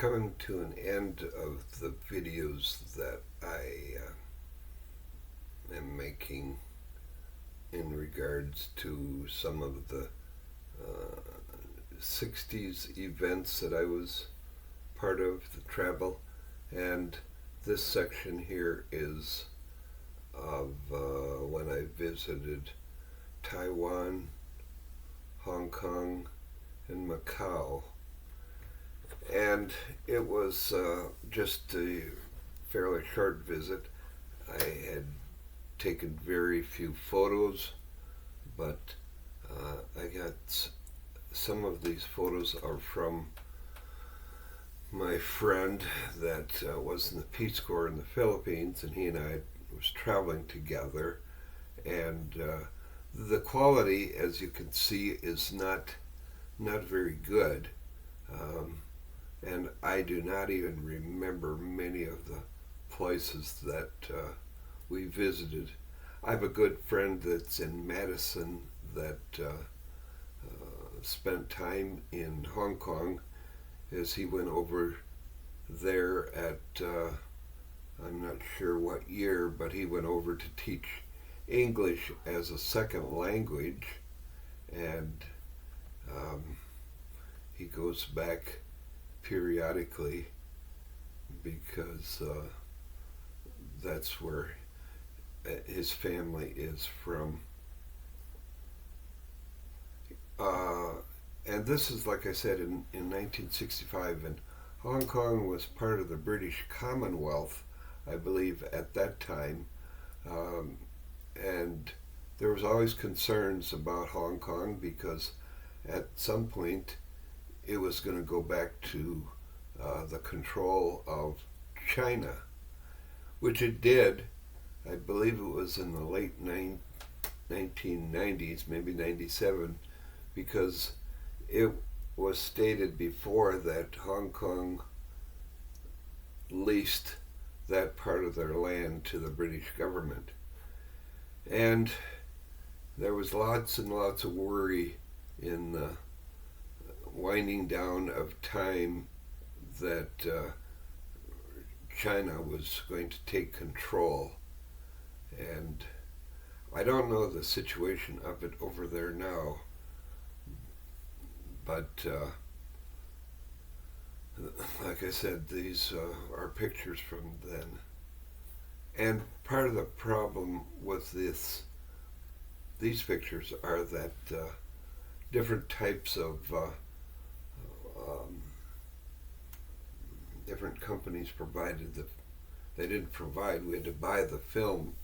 coming to an end of the videos that I am making in regards to some of the 60s events that I was part of, the travel. And this section here is of when I visited Taiwan, Hong Kong, and Macau. And it was just a fairly short visit. I had taken very few photos, but I got some of these photos are from my friend that was in the Peace Corps in the Philippines, and he and I was traveling together. And the quality, as you can see, is not very good. And I do not even remember many of the places that we visited. I have a good friend that's in Madison that spent time in Hong Kong as he went over there at, I'm not sure what year, but he went over to teach English as a second language, and he goes back periodically because that's where his family is from. And this is, like I said, in 1965, and Hong Kong was part of the British Commonwealth, I believe, at that time. And there was always concerns about Hong Kong because at some point it was going to go back to the control of China, which it did. I believe it was in the late 1990s, maybe 97, because it was stated before that Hong Kong leased that part of their land to the British government. And there was lots and lots of worry in the winding down of time that China was going to take control. And I don't know the situation of it over there now, but like I said, these are pictures from then. And part of the problem with these pictures are that different types of different companies provided they didn't provide, we had to buy the film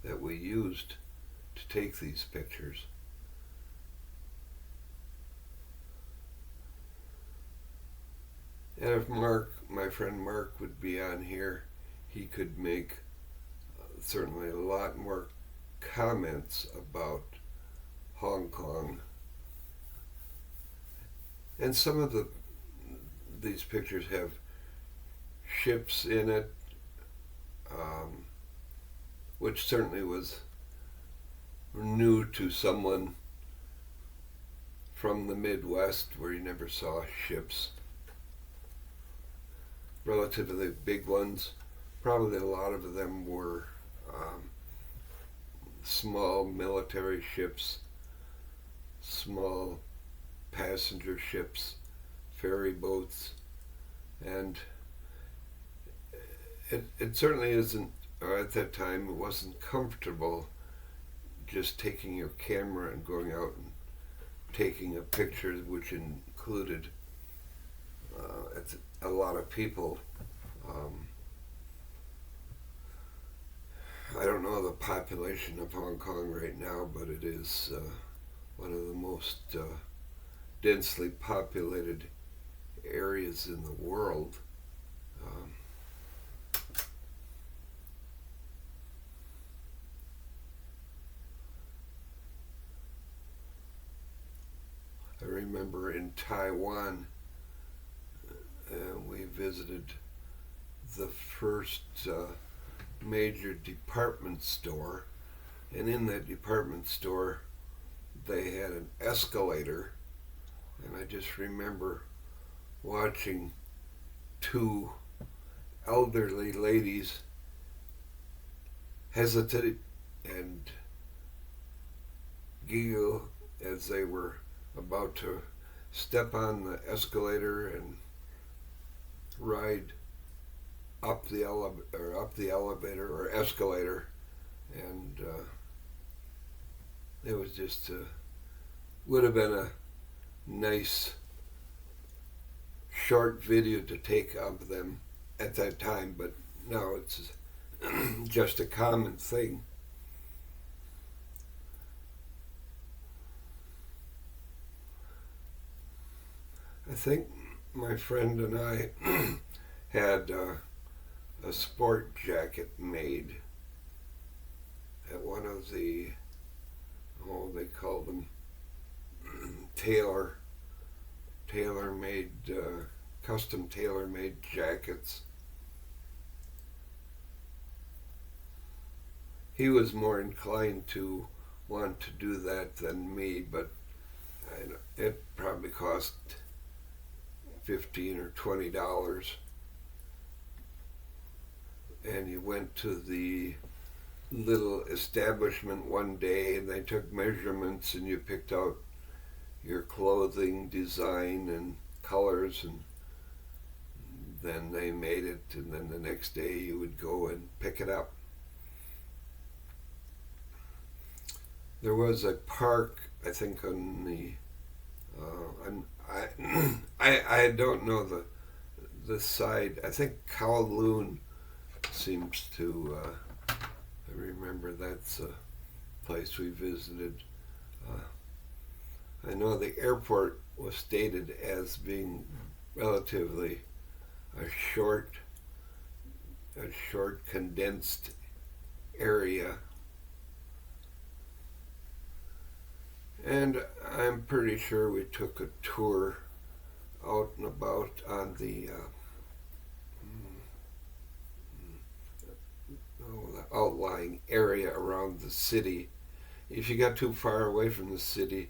that we used to take these pictures. And if Mark, my friend Mark, would be on here, he could make certainly a lot more comments about Hong Kong. And some of these pictures have ships in it, which certainly was new to someone from the Midwest where you never saw ships. Relatively big ones. Probably a lot of them were small military ships, small passenger ships, ferry boats, and it certainly isn't, or at that time it wasn't comfortable just taking your camera and going out and taking a picture, which included a lot of people. I don't know the population of Hong Kong right now, but it is one of the most densely populated areas in the world. I remember in Taiwan, we visited the first major department store, and in that department store they had an escalator, and I just remember watching two elderly ladies hesitate and giggle as they were about to step on the escalator and ride up the elevator or escalator, and it was just would have been a nice short video to take of them at that time, but now it's just a common thing. I think my friend and I had a sport jacket made at one of the, they call them tailor-made, custom tailor-made jackets. He was more inclined to want to do that than me, but it probably cost $15 or $20. And you went to the little establishment one day and they took measurements and you picked out your clothing design and colors, and then they made it, and then the next day you would go and pick it up. There was a park, I think, on the I don't know the side. I think Kowloon seems to I remember that's a place we visited. I know the airport was stated as being relatively a short condensed area, and I'm pretty sure we took a tour out and about on the outlying area around the city. If you got too far away from the city,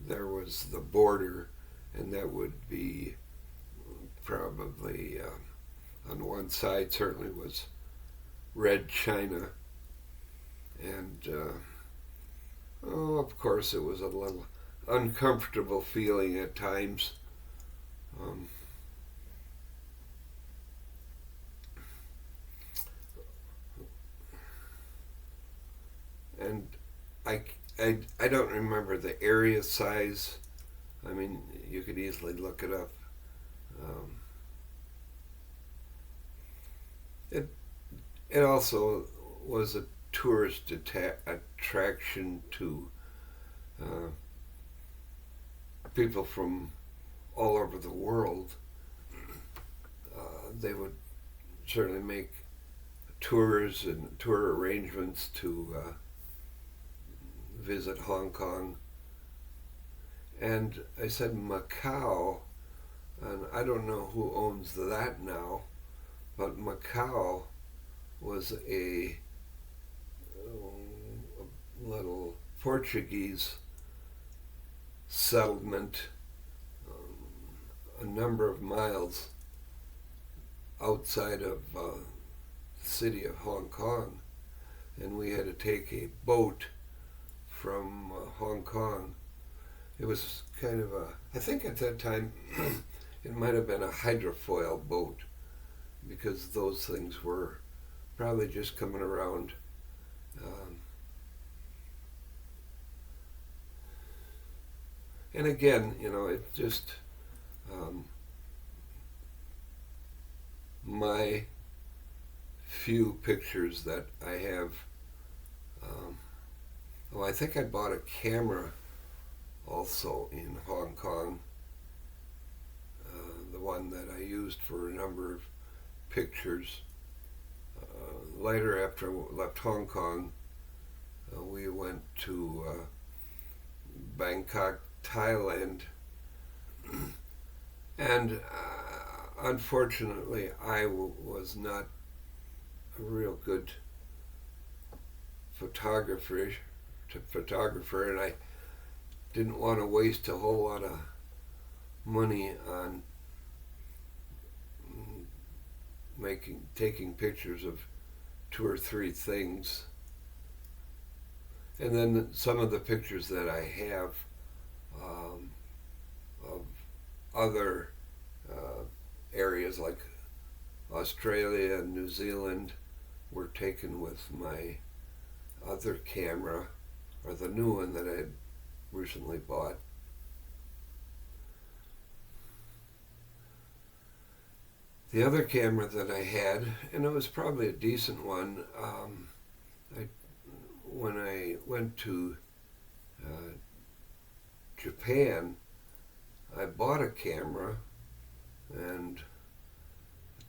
there was the border, and that would be probably on one side certainly was Red China, and of course it was a little uncomfortable feeling at times. And I don't remember the area size. I mean, you could easily look it up. It also was a tourist attraction to people from all over the world. They would certainly make tours and tour arrangements to visit Hong Kong. And I said Macau, and I don't know who owns that now, but Macau was a little Portuguese settlement a number of miles outside of the city of Hong Kong, and we had to take a boat from Hong Kong. It was kind of I think at that time it might have been a hydrofoil boat, because those things were probably just coming around. And again, it just my few pictures that I have. I think I bought a camera also in Hong Kong, the one that I used for a number of pictures. Later, after I left Hong Kong, we went to Bangkok, Thailand, and unfortunately I was not a real good photographer, and I didn't want to waste a whole lot of money on taking pictures of 2 or 3 things. And then some of the pictures that I have of other areas like Australia and New Zealand were taken with my other camera, or the new one that I had recently bought. The other camera that I had, and it was probably a decent one, when I went to Japan, I bought a camera and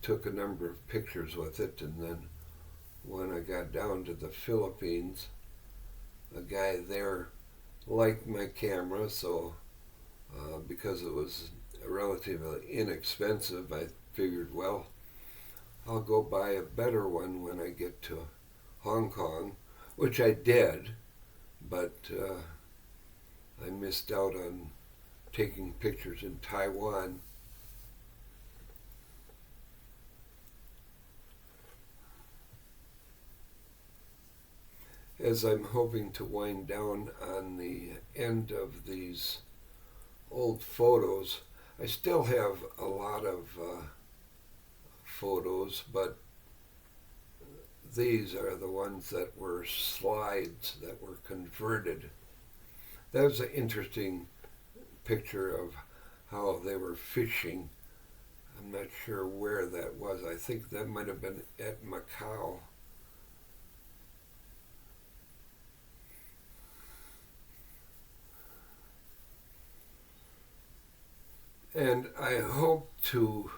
took a number of pictures with it, and then when I got down to the Philippines, a guy there liked my camera, so because it was relatively inexpensive, I figured, well, I'll go buy a better one when I get to Hong Kong, which I did, but I missed out on taking pictures in Taiwan. As I'm hoping to wind down on the end of these old photos, I still have a lot of photos, but these are the ones that were slides that were converted. That was an interesting picture of how they were fishing. I'm not sure where that was. I think that might have been at Macau. And I hope to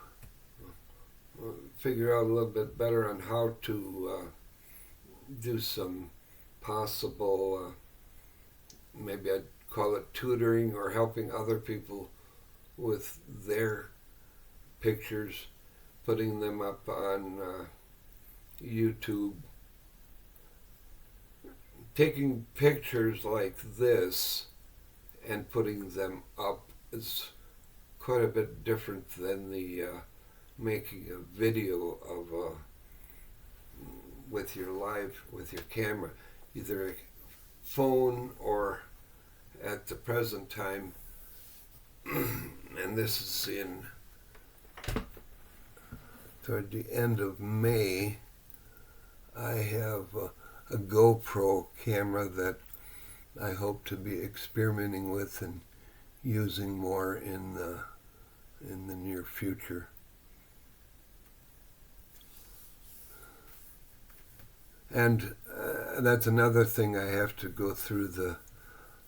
figure out a little bit better on how to do some possible, maybe I'd call it tutoring, or helping other people with their pictures, putting them up on YouTube. Taking pictures like this and putting them up is quite a bit different than the making a video of with your camera, either a phone or at the present time, and this is in toward the end of May, I have a GoPro camera that I hope to be experimenting with and using more in the near future. And that's another thing, I have to go through the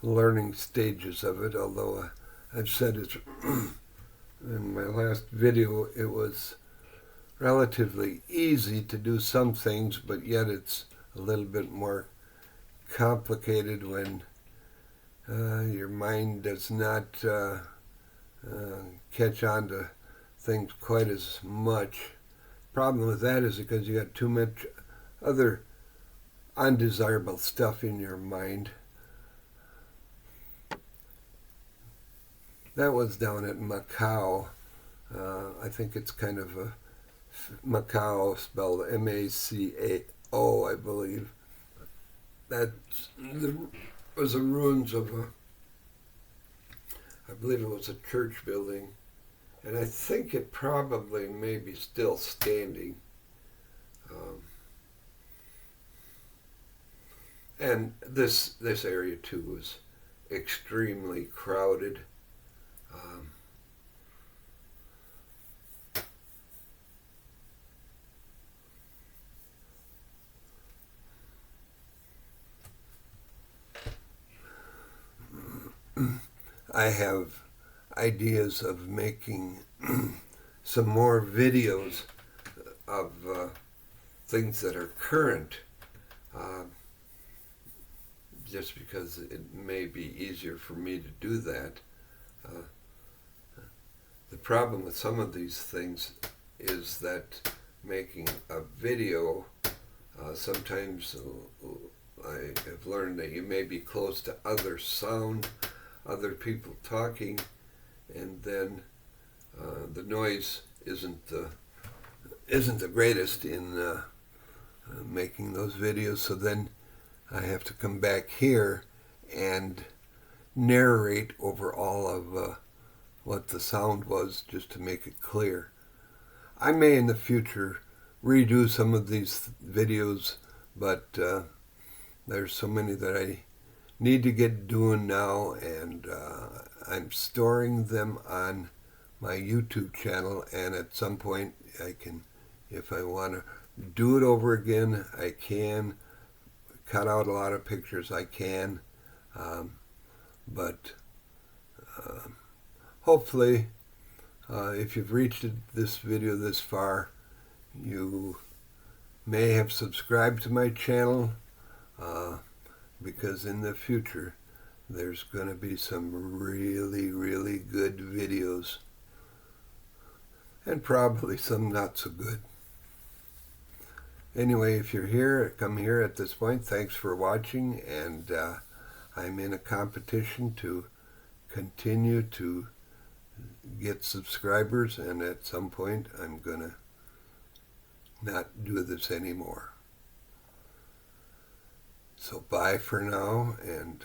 learning stages of it, although I've said it in my last video, it was relatively easy to do some things, but yet it's a little bit more complicated when your mind does not catch on to things quite as much. Problem with that is because you got too much other undesirable stuff in your mind. That was down at Macau. I think it's kind of a Macau, spelled M-A-C-A-O, I believe. That was the ruins of I believe it was a church building, and I think it probably may be still standing. And this area too was extremely crowded. I have ideas of making some more videos of things that are current, just because it may be easier for me to do that. The problem with some of these things is that making a video, sometimes I have learned that you may be close to other sound, other people talking, and then the noise isn't isn't the greatest in making those videos, so then I have to come back here and narrate over all of what the sound was just to make it clear. I may in the future redo some of these videos, but there's so many that I need to get doing now, and I'm storing them on my YouTube channel, and at some point I can, if I want to do it over again, I can cut out a lot of pictures, I can, but hopefully if you've reached this video this far, you may have subscribed to my channel, because in the future there's going to be some really, really good videos, and probably some not so good. Anyway, if you're here, come here at this point. Thanks for watching, and I'm in a competition to continue to get subscribers, and at some point I'm going to not do this anymore. So bye for now, and